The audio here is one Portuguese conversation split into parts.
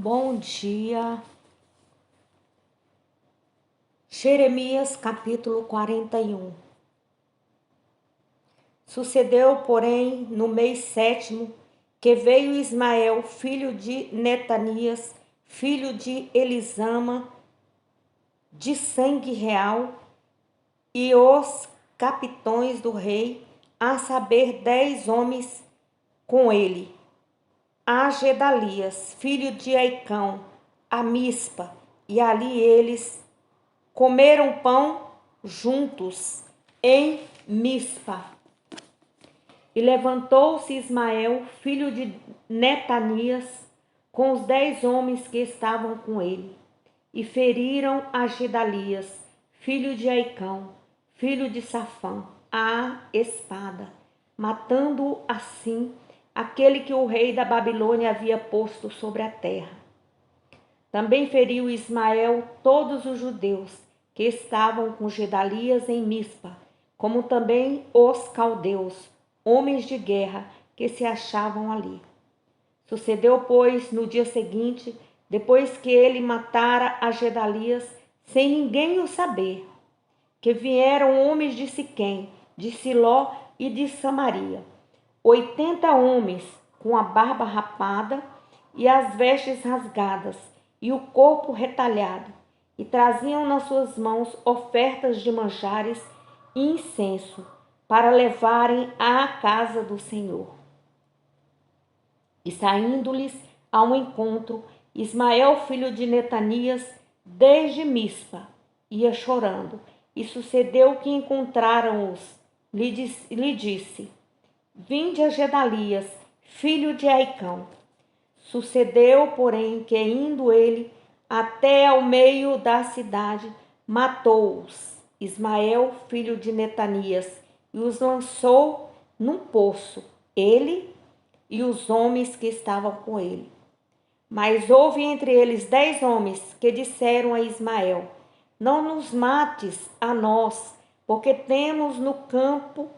Bom dia. Jeremias capítulo 41. Sucedeu, porém, no mês 7º, que veio Ismael, filho de Netanias, filho de Elisama, de sangue real, e os capitões do rei, a saber 10 homens com ele, a Gedalias, filho de Aicão, a Mispa, e ali eles comeram pão juntos em Mispa. E levantou-se Ismael, filho de Netanias, com os 10 homens que estavam com ele, e feriram a Gedalias, filho de Aicão, filho de Safã, à espada, matando assim aquele que o rei da Babilônia havia posto sobre a terra. Também feriu Ismael todos os judeus que estavam com Gedalias em Mispa, como também os caldeus, homens de guerra que se achavam ali. Sucedeu, pois, no dia seguinte, depois que ele matara a Gedalias, sem ninguém o saber, que vieram homens de Siquém, de Siló e de Samaria, 80 homens com a barba rapada e as vestes rasgadas e o corpo retalhado, e traziam nas suas mãos ofertas de manjares e incenso para levarem à casa do Senhor. E saindo-lhes ao encontro, Ismael, filho de Netanias, desde Mispa, ia chorando, e sucedeu que encontraram-os, lhe disse: Vinde a Gedalias, filho de Aicão. Sucedeu, porém, que indo ele até ao meio da cidade, matou-os, Ismael, filho de Netanias, e os lançou num poço, ele e os homens que estavam com ele. Mas houve entre eles 10 homens que disseram a Ismael: Não nos mates a nós, porque temos no campo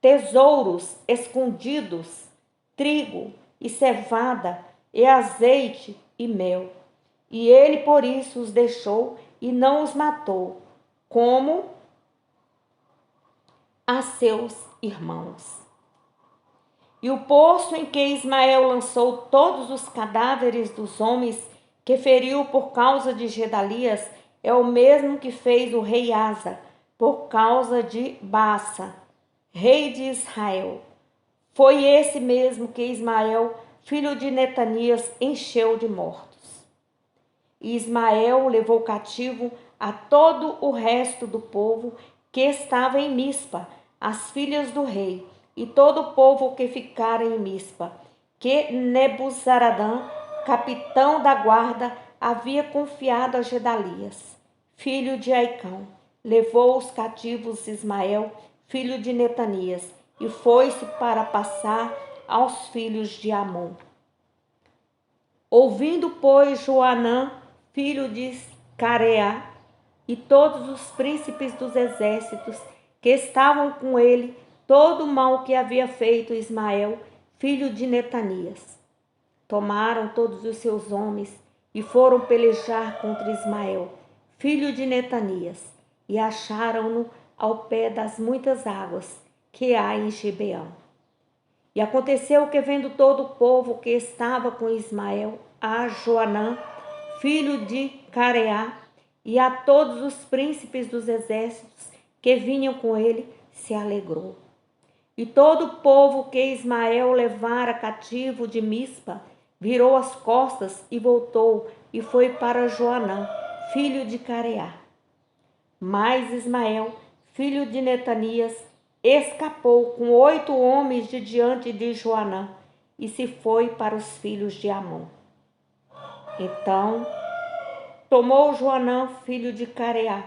tesouros escondidos, trigo e cevada, e azeite e mel. E ele por isso os deixou e não os matou, como a seus irmãos. E o poço em que Ismael lançou todos os cadáveres dos homens que feriu por causa de Gedalias é o mesmo que fez o rei Asa por causa de Baasa, rei de Israel. Foi esse mesmo que Ismael, filho de Netanias, encheu de mortos. E Ismael levou cativo a todo o resto do povo que estava em Mispa, as filhas do rei, e todo o povo que ficara em Mispa, que Nebuzaradã, capitão da guarda, havia confiado a Gedalias, filho de Aicão. Levou os cativos Ismael, filho de Netanias, e foi-se para passar aos filhos de Amon. Ouvindo, pois, Joanã, filho de Careá, e todos os príncipes dos exércitos que estavam com ele, todo o mal que havia feito Ismael, filho de Netanias, tomaram todos os seus homens e foram pelejar contra Ismael, filho de Netanias, e acharam-no ao pé das muitas águas que há em Gibeão. E aconteceu que, vendo todo o povo que estava com Ismael, a Joanã, filho de Careá, e a todos os príncipes dos exércitos que vinham com ele, se alegrou. E todo o povo que Ismael levara cativo de Mispa, virou as costas e voltou, e foi para Joanã, filho de Careá. Mas Ismael, filho de Netanias, escapou com 8 homens de diante de Joanã, e se foi para os filhos de Amon. Então tomou Joanã, filho de Careá,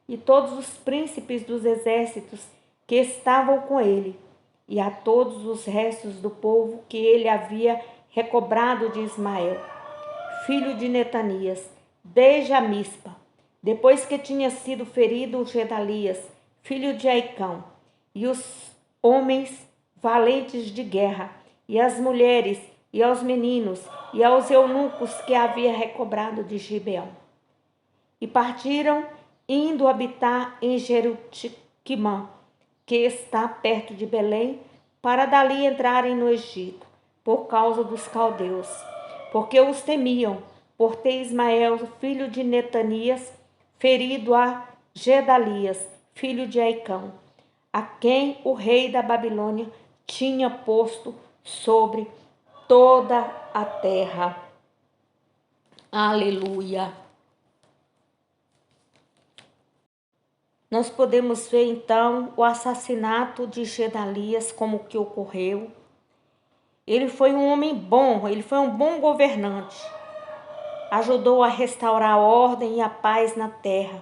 e todos os príncipes dos exércitos que estavam com ele, e a todos os restos do povo que ele havia recobrado de Ismael, filho de Netanias, desde a Mispa, depois que tinha sido ferido Gedalias, filho de Aicão, e os homens valentes de guerra, e as mulheres e aos meninos, e aos eunucos que havia recobrado de Gibeão. E partiram, indo habitar em Jerutimã, que está perto de Belém, para dali entrarem no Egito, por causa dos caldeus, porque os temiam, por ter Ismael, filho de Netanias, ferido a Gedalias, filho de Aicão, a quem o rei da Babilônia tinha posto sobre toda a terra. Aleluia! Nós podemos ver então o assassinato de Gedalias, como que ocorreu. Ele foi um homem bom, ele foi um bom governante. Ajudou a restaurar a ordem e a paz na terra.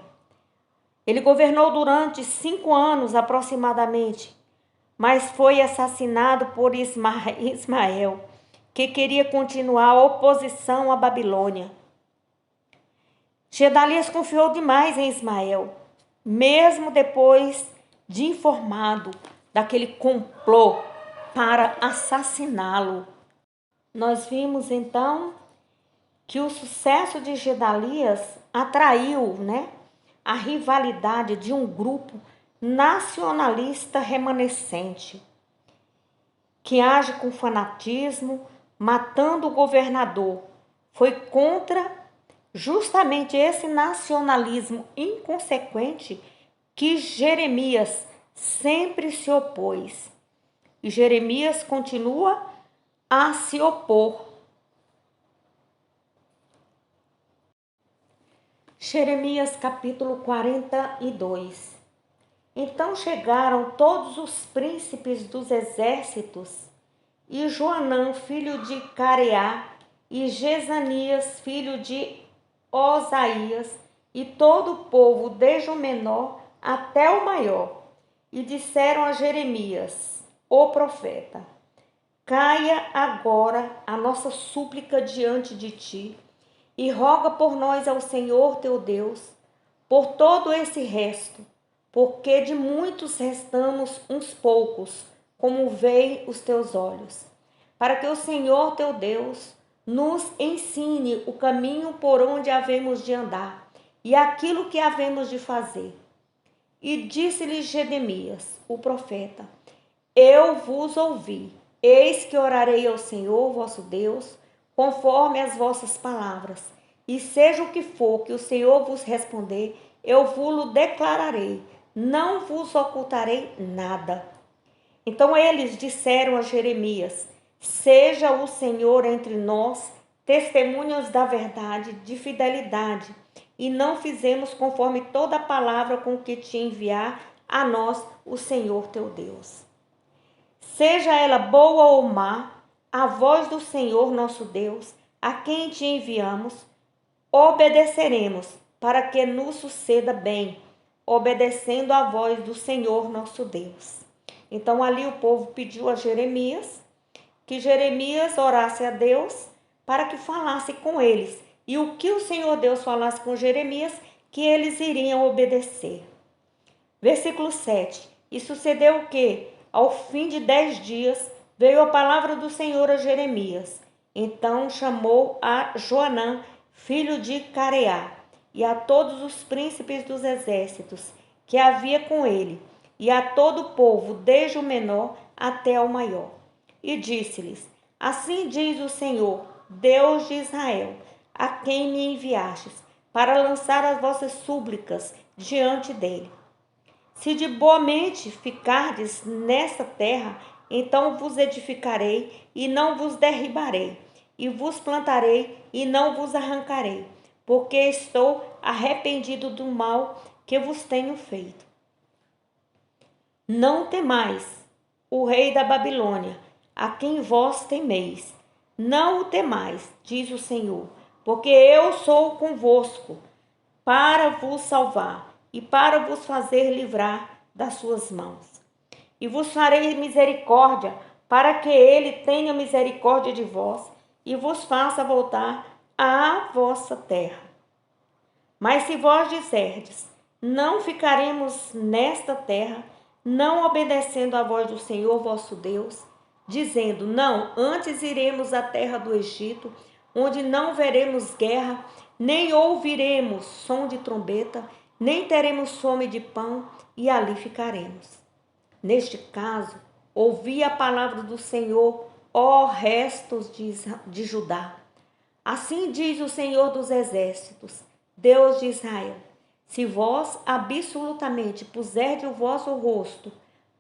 Ele governou durante 5 anos aproximadamente, mas foi assassinado por Ismael, que queria continuar a oposição à Babilônia. Gedalias confiou demais em Ismael, mesmo depois de informado daquele complô para assassiná-lo. Nós vimos então que o sucesso de Gedalias atraiu, a rivalidade de um grupo nacionalista remanescente, que age com fanatismo, matando o governador. Foi contra justamente esse nacionalismo inconsequente que Jeremias sempre se opôs. E Jeremias continua a se opor. Jeremias capítulo 42. Então chegaram todos os príncipes dos exércitos, e Joanã, filho de Careá, e Jezanias, filho de Osaías, e todo o povo, desde o menor até o maior, e disseram a Jeremias, o profeta: caia agora a nossa súplica diante de ti, e roga por nós ao Senhor teu Deus, por todo esse resto, porque de muitos restamos uns poucos, como veem os teus olhos, para que o Senhor teu Deus nos ensine o caminho por onde havemos de andar, e aquilo que havemos de fazer. E disse-lhe Jeremias, o profeta: eu vos ouvi, eis que orarei ao Senhor vosso Deus, conforme as vossas palavras, e seja o que for que o Senhor vos responder, eu vos-lo declararei, não vos ocultarei nada. Então eles disseram a Jeremias: seja o Senhor entre nós testemunhas da verdade, de fidelidade, e não fizemos conforme toda a palavra com que te enviar a nós o Senhor teu Deus. Seja ela boa ou má, a voz do Senhor nosso Deus, a quem te enviamos, obedeceremos, para que nos suceda bem, obedecendo à voz do Senhor nosso Deus. Então ali o povo pediu a Jeremias, que Jeremias orasse a Deus para que falasse com eles. E o que o Senhor Deus falasse com Jeremias, que eles iriam obedecer. Versículo 7. E sucedeu que, ao fim de 10 dias, veio a palavra do Senhor a Jeremias. Então chamou a Joanã, filho de Careá, e a todos os príncipes dos exércitos que havia com ele, e a todo o povo, desde o menor até o maior. E disse-lhes: assim diz o Senhor, Deus de Israel, a quem me enviastes, para lançar as vossas súplicas diante dele. Se de boa mente ficardes nessa terra, então vos edificarei e não vos derribarei, e vos plantarei e não vos arrancarei, porque estou arrependido do mal que vos tenho feito. Não temais o rei da Babilônia, a quem vós temeis. Não o temais, diz o Senhor, porque eu sou convosco para vos salvar e para vos fazer livrar das suas mãos. E vos farei misericórdia, para que ele tenha misericórdia de vós e vos faça voltar à vossa terra. Mas se vós disserdes: não ficaremos nesta terra, não obedecendo à voz do Senhor vosso Deus, dizendo: não, antes iremos à terra do Egito, onde não veremos guerra, nem ouviremos som de trombeta, nem teremos fome de pão, e ali ficaremos. Neste caso, ouvi a palavra do Senhor, ó restos de Judá. Assim diz o Senhor dos Exércitos, Deus de Israel: se vós absolutamente puserdes o vosso rosto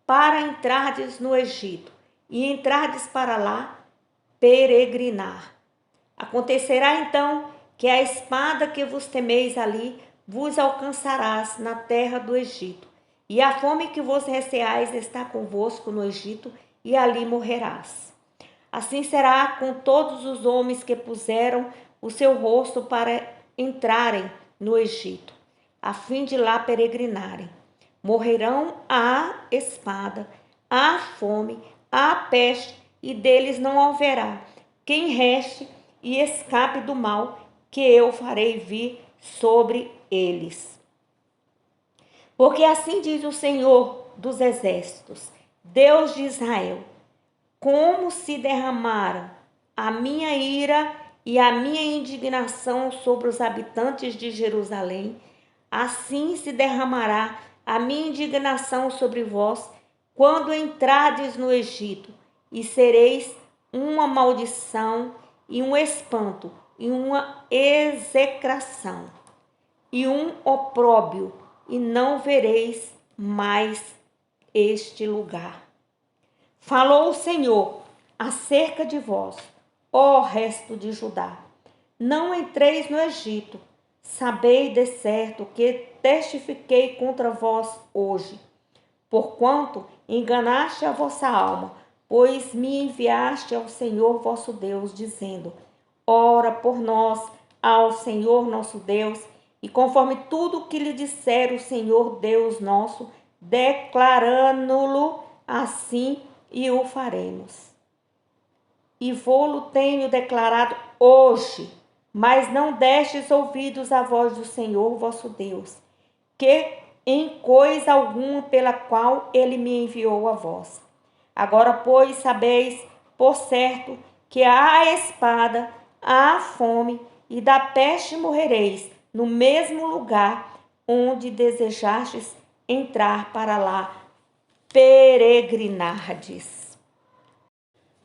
para entrardes no Egito, e entrardes para lá peregrinar, acontecerá então que a espada que vos temeis ali vos alcançarás na terra do Egito, e a fome que vos receais está convosco no Egito, e ali morrerás. Assim será com todos os homens que puseram o seu rosto para entrarem no Egito, a fim de lá peregrinarem. Morrerão à espada, à fome, à peste, e deles não haverá quem reste e escape do mal que eu farei vir sobre eles. Porque assim diz o Senhor dos Exércitos, Deus de Israel: como se derramaram a minha ira e a minha indignação sobre os habitantes de Jerusalém, assim se derramará a minha indignação sobre vós quando entrardes no Egito, e sereis uma maldição e um espanto e uma execração e um opróbrio, e não vereis mais este lugar. Falou o Senhor acerca de vós, ó resto de Judá: não entreis no Egito. Sabei de certo que testifiquei contra vós hoje, porquanto enganaste a vossa alma, pois me enviaste ao Senhor vosso Deus, dizendo: ora por nós ao Senhor nosso Deus, e conforme tudo o que lhe disser o Senhor Deus nosso, declarando-lo assim, e o faremos. E vô-lo tenho declarado hoje, mas não destes ouvidos à voz do Senhor vosso Deus, que em coisa alguma pela qual ele me enviou a vós. Agora, pois, sabeis por certo que há espada, há fome, e da peste morrereis, no mesmo lugar onde desejastes entrar para lá peregrinardes.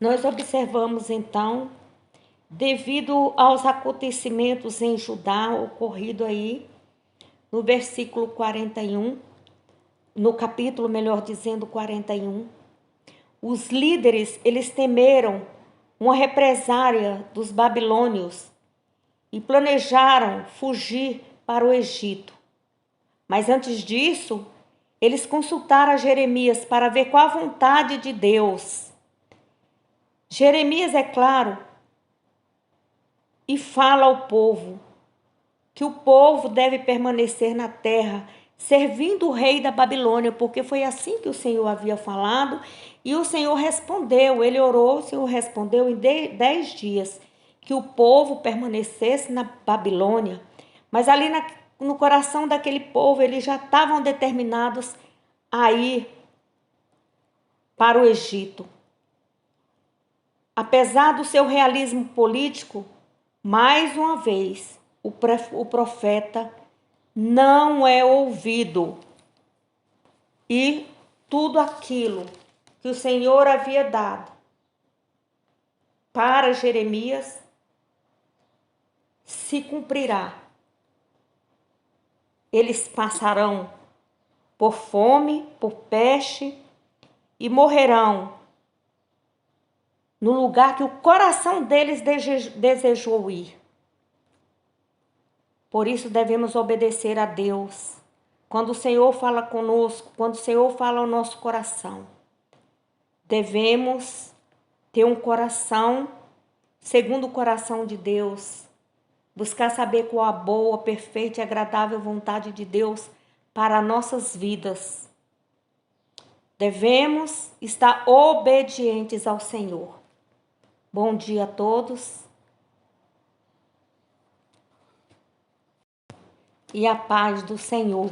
Nós observamos então, devido aos acontecimentos em Judá ocorrido aí no versículo 41, no capítulo, melhor dizendo, 41, os líderes, eles temeram uma represária dos babilônios e planejaram fugir para o Egito. Mas antes disso, eles consultaram a Jeremias para ver qual a vontade de Deus. Jeremias, é claro, e fala ao povo que o povo deve permanecer na terra, servindo o rei da Babilônia, porque foi assim que o Senhor havia falado, e o Senhor respondeu, ele orou, o Senhor respondeu em 10 dias, que o povo permanecesse na Babilônia. Mas ali no coração daquele povo, eles já estavam determinados a ir para o Egito. Apesar do seu realismo político, mais uma vez, o profeta não é ouvido. E tudo aquilo que o Senhor havia dado para Jeremias se cumprirá. Eles passarão por fome, por peste, e morrerão no lugar que o coração deles desejou ir. Por isso devemos obedecer a Deus. Quando o Senhor fala conosco, quando o Senhor fala ao nosso coração, devemos ter um coração segundo o coração de Deus, buscar saber qual a boa, perfeita e agradável vontade de Deus para nossas vidas. Devemos estar obedientes ao Senhor. Bom dia a todos. E a paz do Senhor.